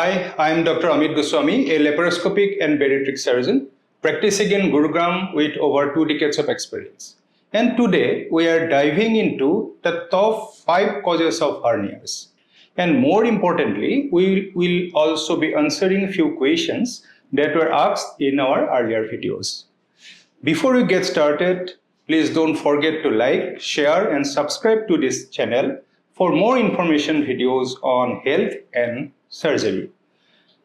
Hi, I am Dr. Amit Goswami, a laparoscopic and bariatric surgeon practicing in Gurugram with over 2 decades of experience. And today we are diving into the top 5 causes of hernias. And more importantly, we will also be answering a few questions that were asked in our earlier videos. Before we get started, please don't forget to like, share and subscribe to this channel for more information videos on health and surgery.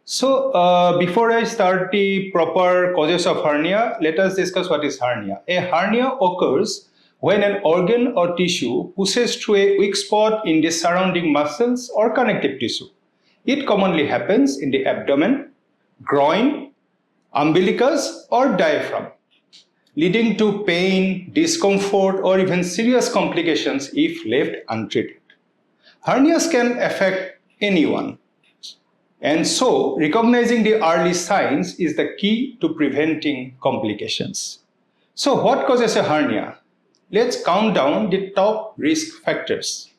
So before I start the proper causes of hernia, let us discuss what is hernia. A hernia occurs when an organ or tissue pushes through a weak spot in the surrounding muscles or connective tissue. It commonly happens in the abdomen, groin, umbilicus or diaphragm, leading to pain, discomfort or even serious complications if left untreated. Hernias can affect anyone. And so, recognizing the early signs is the key to preventing complications. So, what causes a hernia? Let's count down the top risk factors.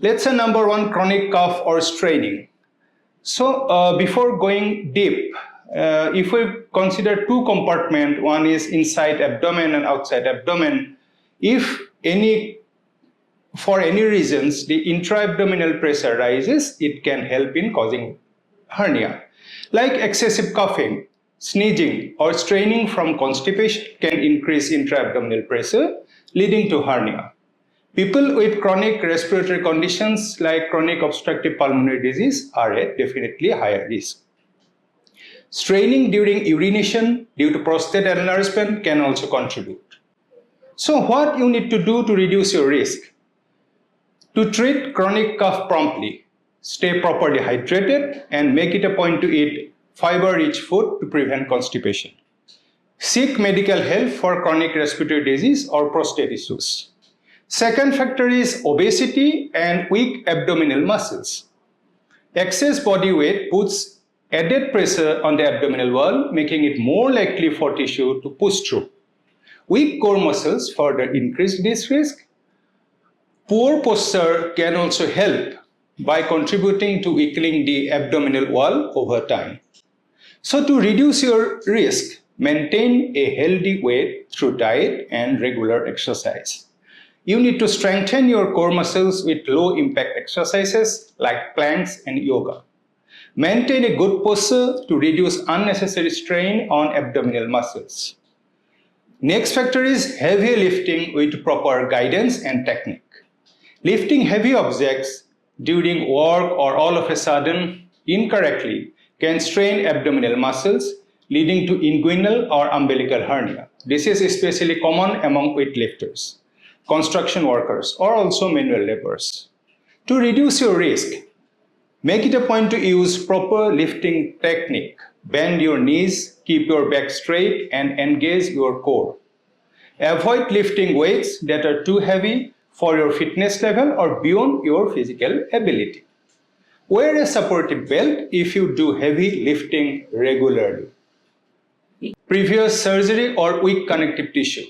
Let's say number 1, chronic cough or straining. So, before going deep, if we consider 2 compartments, one is inside abdomen and outside abdomen, if for any reasons the intra-abdominal pressure rises, it can help in causing hernia. Like excessive coughing, sneezing or straining from constipation can increase intra-abdominal pressure, leading to hernia. People with chronic respiratory conditions like chronic obstructive pulmonary disease are at definitely higher risk. Straining during urination due to prostate enlargement can also contribute. So what you need to do to reduce your risk? To treat chronic cough promptly, stay properly hydrated and make it a point to eat fiber-rich food to prevent constipation. Seek medical help for chronic respiratory disease or prostate issues. Second factor is obesity and weak abdominal muscles. Excess body weight puts added pressure on the abdominal wall, making it more likely for tissue to push through. Weak core muscles further increase this risk. Poor posture can also help by contributing to weakening the abdominal wall over time. So to reduce your risk, maintain a healthy weight through diet and regular exercise. You need to strengthen your core muscles with low impact exercises like planks and yoga. Maintain a good posture to reduce unnecessary strain on abdominal muscles. Next factor is heavy lifting with proper guidance and technique. Lifting heavy objects during work or all of a sudden incorrectly can strain abdominal muscles, leading to inguinal or umbilical hernia. This is especially common among weightlifters, construction workers, or also manual laborers. To reduce your risk, make it a point to use proper lifting technique. Bend your knees, keep your back straight, and engage your core. Avoid lifting weights that are too heavy for your fitness level or beyond your physical ability. Wear a supportive belt if you do heavy lifting regularly. Previous surgery or weak connective tissue.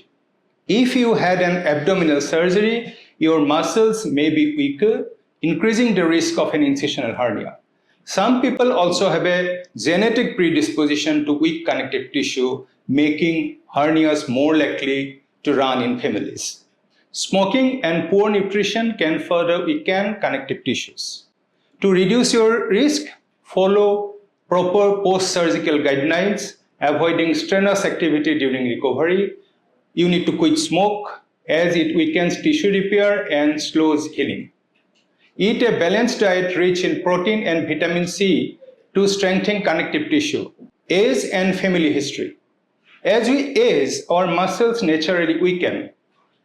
If you had an abdominal surgery, your muscles may be weaker, increasing the risk of an incisional hernia. Some people also have a genetic predisposition to weak connective tissue, making hernias more likely to run in families. Smoking and poor nutrition can further weaken connective tissues. To reduce your risk, follow proper post-surgical guidelines, avoiding strenuous activity during recovery. You need to quit smoke as it weakens tissue repair and slows healing. Eat a balanced diet rich in protein and vitamin C to strengthen connective tissue. Age and family history. As we age, our muscles naturally weaken,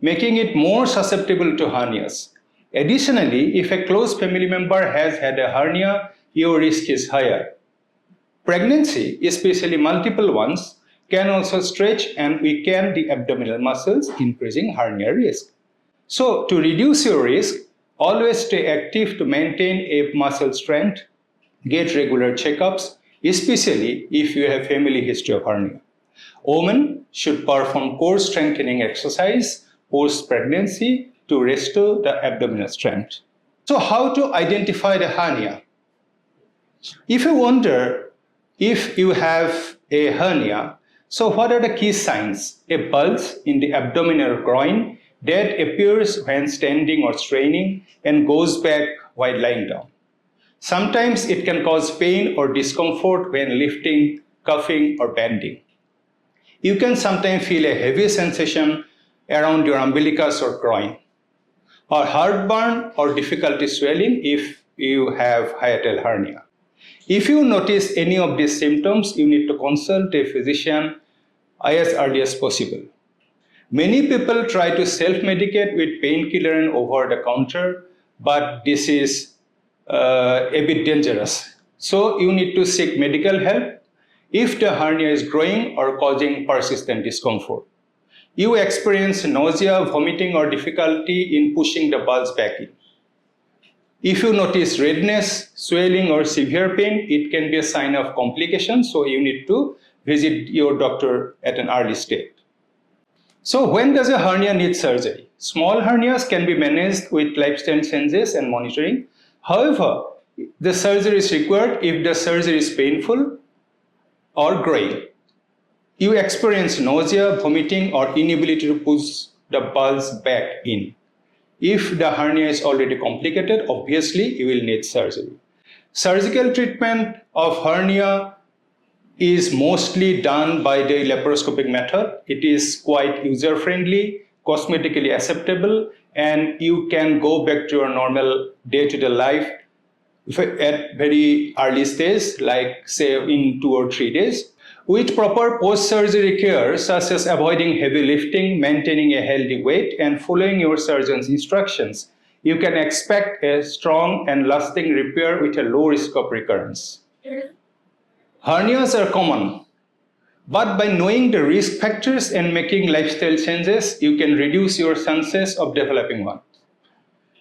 making it more susceptible to hernias. Additionally, if a close family member has had a hernia, your risk is higher. Pregnancy, especially multiple ones, can also stretch and weaken the abdominal muscles, increasing hernia risk. So, to reduce your risk, always stay active to maintain a muscle strength, get regular checkups, especially if you have family history of hernia. Women should perform core strengthening exercise post-pregnancy to restore the abdominal strength. So how to identify the hernia? If you wonder if you have a hernia, so what are the key signs? A bulge in the abdomen or groin that appears when standing or straining and goes back while lying down. Sometimes it can cause pain or discomfort when lifting, cuffing, or bending. You can sometimes feel a heavy sensation around your umbilicus or groin, or heartburn or difficulty swelling if you have hiatal hernia. If you notice any of these symptoms, you need to consult a physician as early as possible. Many people try to self-medicate with painkiller and over-the-counter, but this is a bit dangerous. So you need to seek medical help if the hernia is growing or causing persistent discomfort. You experience nausea, vomiting, or difficulty in pushing the bulge back in. If you notice redness, swelling, or severe pain, it can be a sign of complication, so you need to visit your doctor at an early stage. So when does a hernia need surgery? Small hernias can be managed with lifestyle changes and monitoring. However, the surgery is required if the surgery is painful or growing. You experience nausea, vomiting, or inability to push the bulge back in. If the hernia is already complicated, obviously you will need surgery. Surgical treatment of hernia is mostly done by the laparoscopic method. It is quite user-friendly, cosmetically acceptable, and you can go back to your normal day-to-day life at very early stage, like say in 2 or 3 days. With proper post-surgery care, such as avoiding heavy lifting, maintaining a healthy weight, and following your surgeon's instructions, you can expect a strong and lasting repair with a low risk of recurrence. Hernias are common, but by knowing the risk factors and making lifestyle changes, you can reduce your chances of developing one.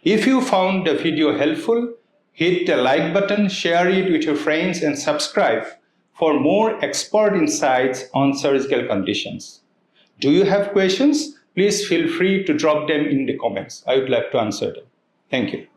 If you found the video helpful, hit the like button, share it with your friends, and subscribe for more expert insights on surgical conditions. Do you have questions? Please feel free to drop them in the comments. I would like to answer them. Thank you.